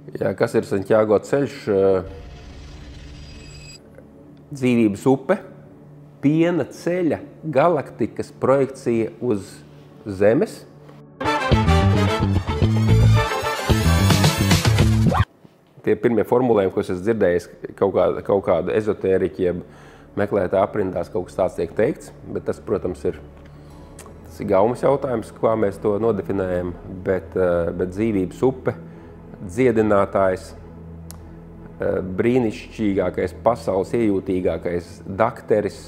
Jā, kas ir Santiago ceļš? Dzīvības upe, piena ceļa galaktikas projekcija uz Zemes. Tie pirmie formulējumi, ko es esmu dzirdējis, kaut kādu ezotēriķi, jeb meklētā aprindās kaut kas tāds tiek teikts, bet tas, protams, ir gaumas jautājums, kā mēs to nodefinējam, bet dzīvības upe, dziedinātājs, brīnišķīgākais, pasaules iejūtīgākais dakteris,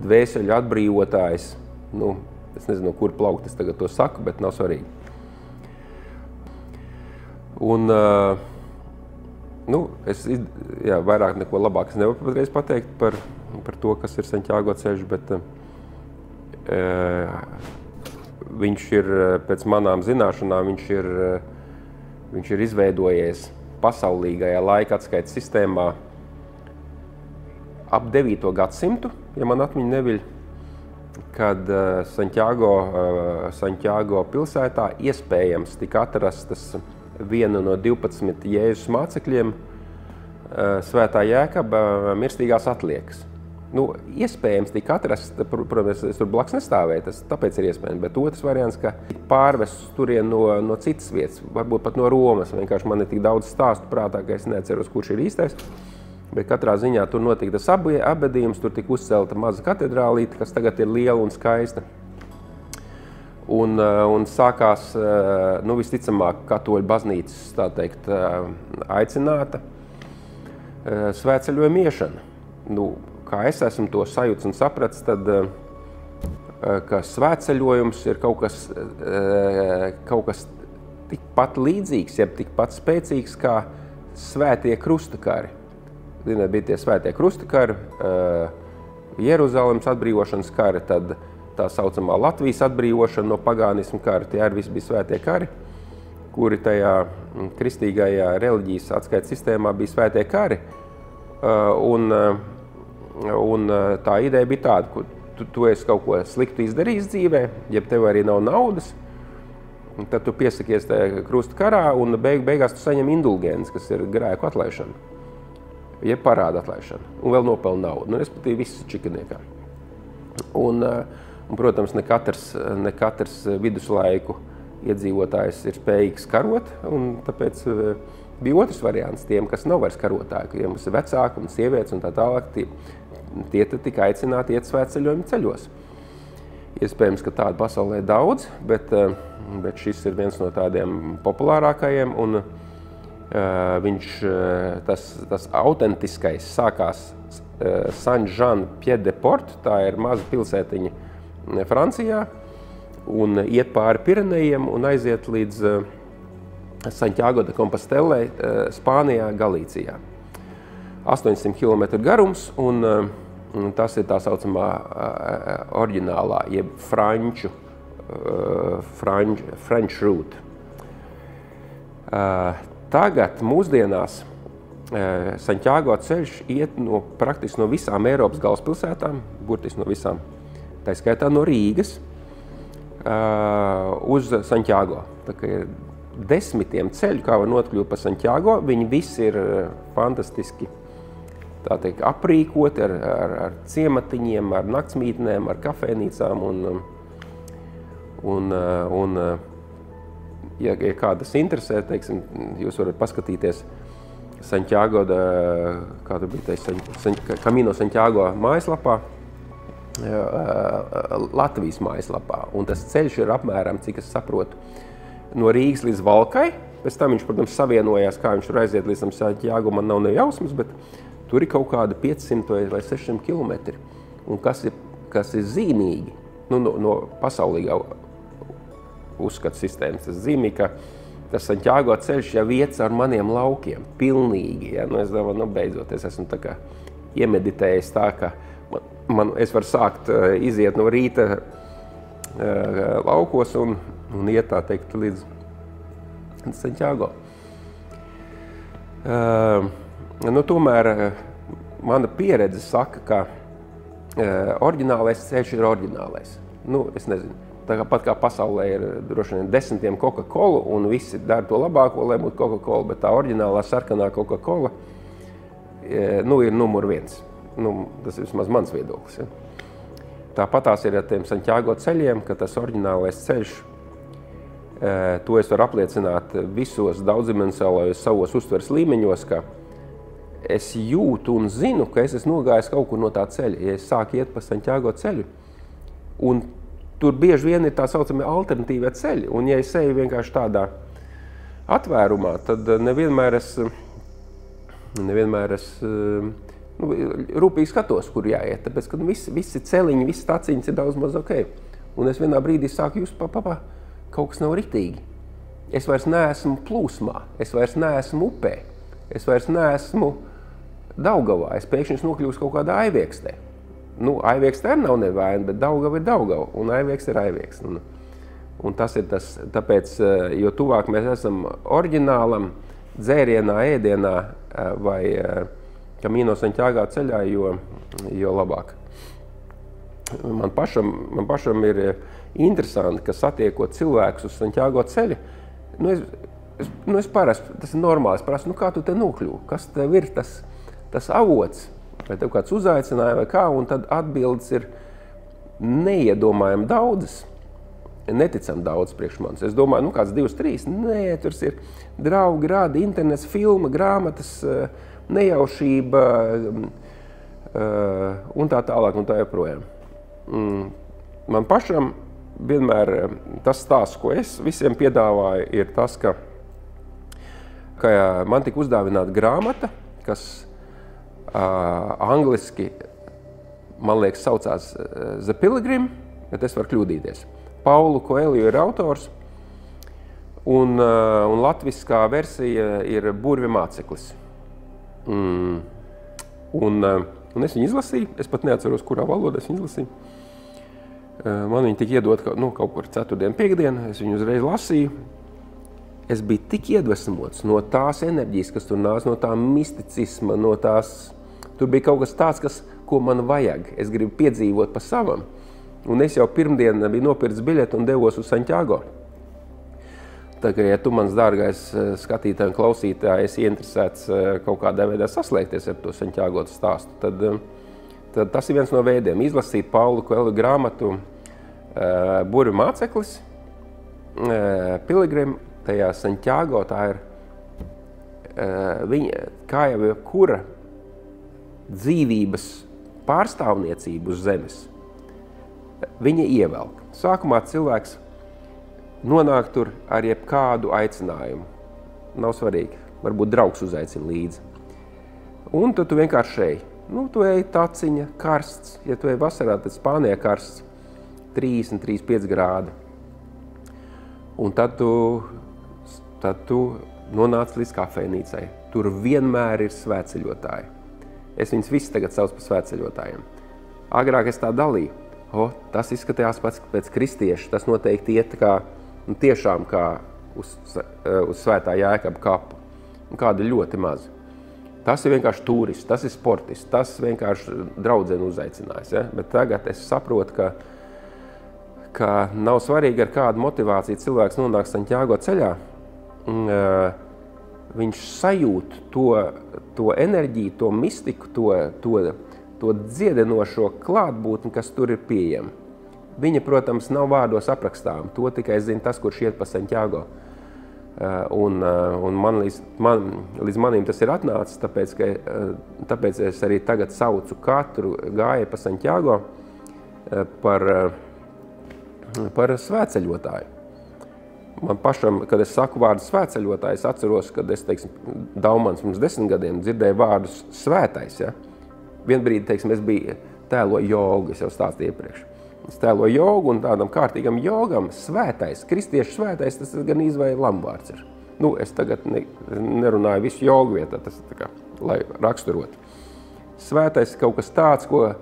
dvēseļu atbrīvotājs. Nu, es nezinu, kur plaukt es tagad to saku, bet nav svarīgi. Un, es vairāk neko labāk nevaru patreiz pateikt par to, kas ir Santiago ceļš, bet viņš ir, pēc manām zināšanām, viņš ir izveidojies pasaulīgajā laika atskaites sistēmā ap 9. gadsimtu, ja man atmiņa neviļ, kad Santiago pilsētā iespējams tika atrastas viena no 12 Jēzus mācekļiem Svētā Jēkaba mirstīgās atliekas. Nu, iespējams tika atrasta, protams, es tur blakus nestāvēju, tas tāpēc ir iespējams, bet otrs variants, ka pārvests turien no citas vietas, varbūt pat no Romas. Vienkārši man ir tik daudz stāstu prātā, ka es neatceros, kurš ir īstais. Bet katrā ziņā tur notika tas abedījums, tur tika uzcelta maza katedrālīte, kas tagad ir liela un skaista. Un sākās, visticamāk, katoļu baznīcas, tā teikt, aicināta svētceļojuma iešana. Kā es esmu to sajūts un sapratis, tad, ka svētceļojums ir kaut kas tikpat līdzīgs, jeb tikpat spēcīgs kā svētie krustakari. Bija tie svētie krustakari, Jeruzalemes atbrīvošanas kari, tad tā saucamā Latvijas atbrīvošana no pagānismu kara. Tie arī visi bija svētie kari, kuri tajā kristīgajā reliģijas atskaites sistēmā bija svētie kari. Un tā ideja bija tāda, ka tu esi kaut ko sliktu izdarījis dzīvē, ja tev arī nav naudas, tad tu piesakies tajā krusta karā un beigās tu saņem indulgences, kas ir grēku atlaišana, jeb parāda atlaišana, un vēl nopelna naudu. Respektīvi, viss čikaniekā. Un, protams, ne katrs viduslaiku iedzīvotājs ir spējīgs karot, un tāpēc bija otrs variants tiem, kas nav vairs karotāji, kuriem ir vecāki un sievietes un tā tālāk, tie tika aicināti iet svētceļojuma ceļos. Iespējams, ka tādu pasaulē daudz, bet šis ir viens no tādiem populārākajiem, un tas autentiskais sākās Saint-Jean-Pied-de-Port, tā ir maza pilsētiņa Francijā, un iet pāri Pirenejiem un aiziet līdz Santiago de Compostela, Spānijā, Galīcijā. 800 km garums, un tas ir tā saucamā oriģinālā, jeb French route. Tagad mūsdienās Santiago ceļš iet praktiski no visām Eiropas galvaspilsētām, burtiski no visām, tā skaitā no Rīgas, uz Santiago. Tā kā ir desmitiem ceļu, kā var notkļūt pa Santiago, viņi visi ir fantastiski, tā teikt, aprīkoti ar ciematiņiem, ar naktsmītnēm, ar kafēnīcām, un ja kādas interesē, teiksim, jūs varat paskatīties Santiago, kā tur bija Camino Santiago mājaslapā, Latvijas mājaslapā, un tas ceļš ir apmēram, cik es saprotu, no Rīgas līdz Valkai, pēc tam viņš, protams, savienojās, kā viņš tur aiziet līdz Santiago, man nav nejausmas, bet tur ir kaut kāda 500 vai 600 kilometri, un kas ir zīmīgi, no pasaulīgā uzskatu sistēmas, tas zīmīgi, ka tas Santiago ceļš jau iet ar maniem laukiem, pilnīgi, ja, es domāju, beidzot, es esmu tā kā iemeditējis tā, ka es varu sākt iziet no rīta laukos un iet, tā teikt, līdz Santiago. Tomēr mana pieredze saka, ka oriģinālais ceļš ir oriģinālais. Es nezinu, Tāpat kā pasaulē ir droši vien 10 Coca-Cola, un visi dara to labāko, lai būtu Coca-Cola, bet tā oriģinālā sarkanā Coca-Cola ir numur 1. Tas ir vismaz mans viedoklis. Ja. Tāpatās ir ar tiem Santiago ceļiem, ka tas oriģinālais ceļš, to es varu apliecināt visos daudzdimensionālajos savos uztveres līmeņos, ka es jūtu un zinu, ka es esmu nogājis kaut kur no tā ceļa, ja es sāku iet pa Santiago ceļu. Un tur bieži vien ir tā saucamie alternatīvie ceļi, un ja es eju vienkārši tādā atvērumā, tad nevienmēr es rūpīgi skatos, kur jāiet, tāpēc, ka visi celiņi, visi taciņas ir daudz maz ok. Un es vienā brīdī sāku just, kaut kas nav ritīgi. Es vairs neesmu plūsmā, es vairs neesmu upē, es vairs neesmu Daugavā, es pēkšņi nokļūstu kaut kādā Aiviekstē. Aiviekstē arī nav nevaina, bet Daugava ir Daugava, un Aiviekste ir Aiviekste. Un tas ir tas, tāpēc, jo tuvāk mēs esam oriģinālam, dzērienā, ēdienā vai Camino Santiago ceļā, jo labāk. Man pašam ir interesanti, ka satiekot cilvēkus uz Santiago ceļu, es parasti, tas ir normāli, es prasu, kā tu te nokļūvi, kas tev ir tas avots, vai tev kāds uzaicināja vai kā, un tad atbildes ir neiedomājami daudzas, neticami daudz priekš manis. Es domāju, kāds 2, 3, nē, tur ir draugi, rādi, internets, filma, grāmatas, nejaušība un tā tālāk un tā joprojām. Man pašam vienmēr tas stāsts, ko es visiem piedāvāju, ir tas, ka man tika uzdāvināta grāmata, kas angliski, man liekas, saucās The Pilgrim, bet es varu kļūdīties. Paulo Coelho ir autors, un latviskā versija ir Burvja māceklis. Un es viņu izlasīju, es pat neatceros, kurā valodā es viņu izlasīju. Man viņa tika iedot kaut kur 4. piekdienu, es viņu uzreiz lasīju. Es biju tik iedvesmots no tās enerģijas, kas tur nāca, no tā misticisma, no tās... Tur bija kaut kas tāds, ko man vajag. Es gribu piedzīvot pa savam. Un es jau pirmdien biju nopircis biļeti un devos uz Santiago. Tā kā, ja tu mans dārgais skatītāji un klausītāji esi interesēts kaut kādā veidā saslēgties ar to Santiago stāstu, tad tas ir viens no veidiem. Izlasīt Paulo Coelho grāmatu Burvja māceklis, Pilgrim, tajā Santiago, tā ir viņa, kā jau kura dzīvības pārstāvniecība uz zemes, viņa ievelk. Sākumā cilvēks nonāk tur ar jebkādu aicinājumu. Nav svarīgi, varbūt draugs uzaicina līdzi. Un tad tu vienkārši ej. Tu ej taciņa, karsts. Ja tu ej vasarā, tad Spānijā karsts 30–35 grādi. Un tad tu nonāc līdz kafejnīcai. Tur vienmēr ir svētceļotāji. Es viņus visus tagad sauc par svētceļotājiem. Agrāk es tā dalīju. Tas izskatījās pēc kristieša. Tas noteikti iet tiešām kā uz Svētā Jēkaba kapu. Un kāda ļoti maz. Tas ir vienkārši turists, tas ir sportists, tas vienkārši draudzeni uzaicinājis. Ja? Bet tagad es saprotu, ka nav svarīgi, ar kādu motivāciju cilvēks nonāk Santiago ceļā. Viņš sajūt to enerģiju, to mistiku, to dziedinošo klātbūtni, kas tur ir pieejama. Viņa, protams, nav vārdos aprakstām. To tikai zina tas, kurš iet pa Santiago. Un līdz manim tas ir atnācis, tāpēc es arī tagad saucu katru gāju pa Santiago par svētceļotāju. Man pašam, kad es saku vārdu svētceļotājs, atceros, kad es, Daumans mums 10 gadiem dzirdēju vārdus svētais. Ja? Vienbrīd, es biju tēloju jogu, es jau stāstīju iepriekš. Es tēloju jogu un tādam kārtīgam jogam svētais, kristiešu svētais, tas gan izvēja lamvārds ir. Es tagad nerunāju visu jogu vietā, tas ir lai raksturot. Svētais kaut kas tāds, ko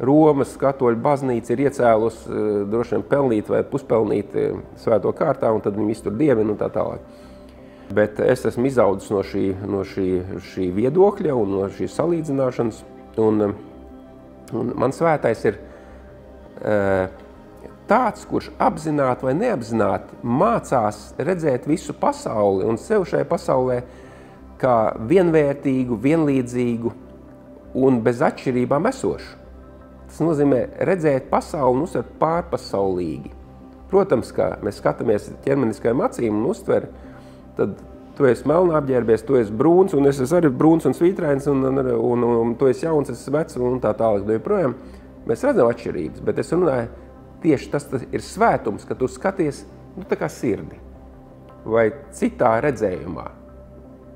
Romas katoļu baznīca ir iecēlus droši vien pelnīt vai puspelnīt svēto kārtā, un tad viņi visu tur dievina un tā tālāk. Bet es esmu izaudzis no šī viedokļa un no šīs salīdzināšanas, un man svētais ir tāds, kurš apzināti vai neapzināti mācās redzēt visu pasauli un sev šajā pasaulē kā vienvērtīgu, vienlīdzīgu un bez atšķirībām esošu. Tas nozīmē redzēt pasauli un uztvert pārpasaulīgi. Protams, ka mēs skatāmies ķermeniskajām acīm un uztver, tad tu esi melnā apģērbies, tu esi brūns, un es esmu arī brūns un svītrains, un tu esi jauns, es esmu vecs, un tā tālāk. Projām. Mēs redzam atšķirības, bet es runāju, tieši tas ir svētums, ka tu skaties tā kā sirdi vai citā redzējumā.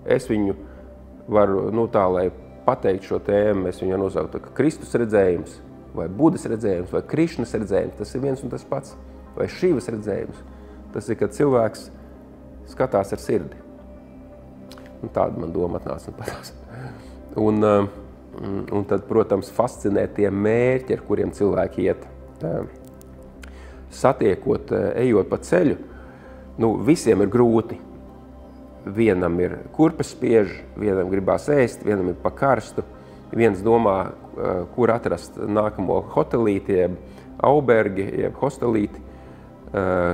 Es viņu varu, tā, lai pateikt šo tēmu, es viņu nosaucu kā Kristus redzējums, vai Budas redzējums, vai Krišnas redzējums, tas ir viens un tas pats, vai Šīvas redzējums. Tas ir, kad cilvēks skatās ar sirdi. Un tāda man doma atnāca un patās. Un tad, protams, fascinē tie mērķi, ar kuriem cilvēki iet. Satiekot, ejot pa ceļu, visiem ir grūti. Vienam ir kurpes spiež, vienam gribās ēst, vienam ir pa karstu. Viens domā, kur atrast nākamo hotelīti, jeb aubergi, jeb hostelīti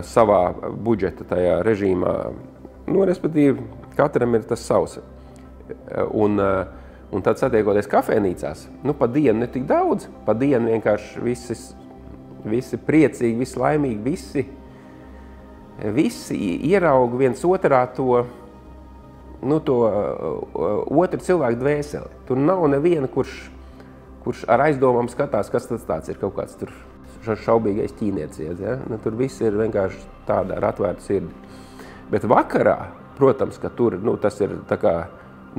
savā budžeta tajā režīmā. Respektīvi, katram ir tas savs. Un tad satiekoties kafejnīcās, pa dienu ne tik daudz, pa dienu vienkārši visi priecīgi, visi laimīgi, visi ieraug viens otrā to otru cilvēku dvēseli. Tur nav neviena, kurš ar aizdomām skatās, kas tas tāds ir, kaut kāds tur šaubīgais ķīniecies. Ja? Tur viss ir vienkārši tādā ar atvērtu sirdi. Bet vakarā, protams, ka tur tas ir tā kā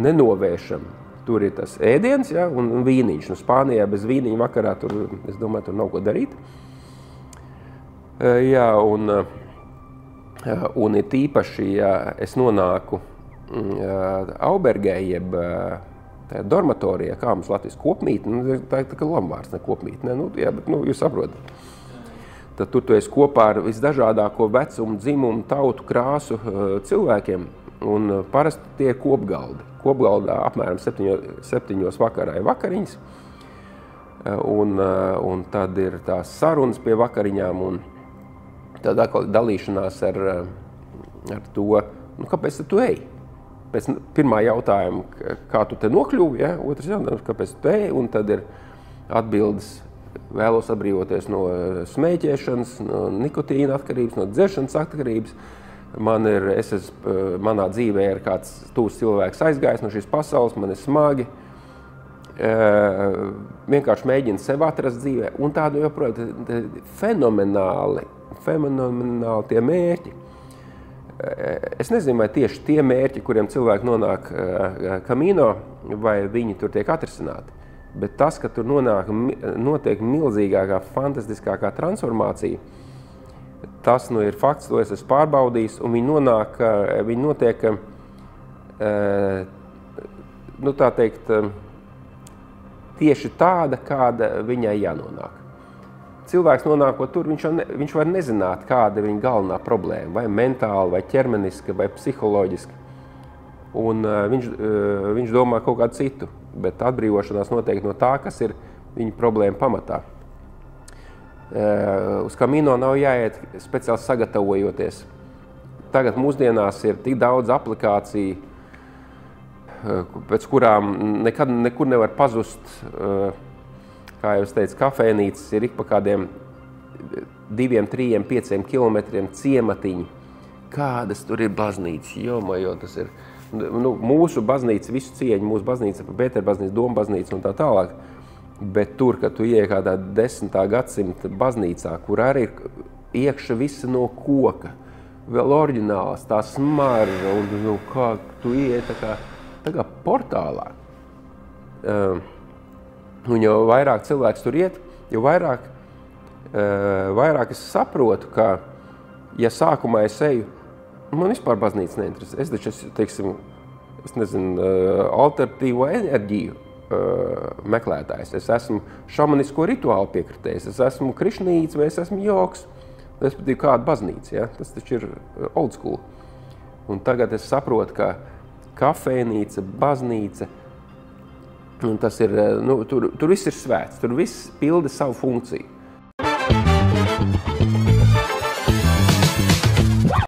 nenovēršami. Tur ir tas ēdiens, ja, un vīniņš. Spānijā bez vīniņa vakarā tur, es domāju, tur nav ko darīt. Jā, un ir tīpaši, ja es nonāku aubergē, jeb dormatorijā, kā mums Latvijas kopmītne, tā ir tā kā lambvārds, ne kopmītne, jā, bet jūs saprotat. Tad tur tu esi kopā ar visdažādāko vecumu, dzimumu, tautu, krāsu cilvēkiem, un parasti tie ir kopgaldi. Kopgaldā apmēram 7 vakarā ir vakariņas, un tad ir tās sarunas pie vakariņām, un tad atkal dalīšanās ar to, kāpēc tu ej? Pēc pirmā jautājuma, kā tu te nokļuvi, ja? Otrs jautājums, kāpēc tu ej? Un tad ir atbildes, vēlos atbrīvoties no smēķēšanas, no nikotīna atkarības, no dzeršanas atkarības. Manā dzīvē ir kāds tūs cilvēks aizgājis no šīs pasaules, man ir smagi. Vienkārši mēģina sev atrast dzīvē. Un tādu joprojām fenomenāli tie mērķi. Es nezinu, vai tieši tie mērķi, kuriem cilvēki nonāk Camino, vai viņi tur tiek atrisināti. Bet tas, ka tur notiek milzīgākā, fantastiskākā transformācija, tas ir fakts, to es esmu pārbaudījis, un viņi notiek, tā teikt, tieši tāda, kāda viņai jānonāk. Cilvēks nonākot tur, viņš var nezināt, kāda ir viņa galvenā problēma, vai mentāli, vai ķermeniska, vai psiholoģiski. Un viņš domā kaut kādu citu, bet atbrīvošanās noteikti no tā, kas ir viņa problēma pamatā. Uz Camino nav jāiet speciāli sagatavojoties. Tagad mūsdienās ir tik daudz aplikāciju, pēc kurām nekur nevar pazust, kā jau es teicu, kafejnīcas ir ik pa kādiem 2, 3, 5 kilometriem ciematiņi. Kādas tur ir baznīcas? Jo, tas ir mūsu baznīca, visu cieņu, mūsu baznīca, Pētera baznīca, Doma baznīca un tā tālāk. Bet tur, kad tu ieej kādā 10. gadsimta baznīcā, kur arī ir iekša visa no koka, vēl oriģināls, tā smarža, un kā tu ieej tā kā portālā. Un jo vairāk cilvēks tur iet, jo vairāk es saprotu, ka, ja sākumā es eju, man vispār baznīca neinteresē. Es taču, teiksim, alternatīvo enerģiju meklētājs. Es esmu šamanisko rituālu piekritējis, es esmu krišnīts vai es esmu joks, respektīvi kāda baznīca, ja? Tas taču ir old school. Un tagad es saprotu, ka kafejnīca, baznīca, un tas ir, tur viss ir svēts, tur viss pilda savu funkciju.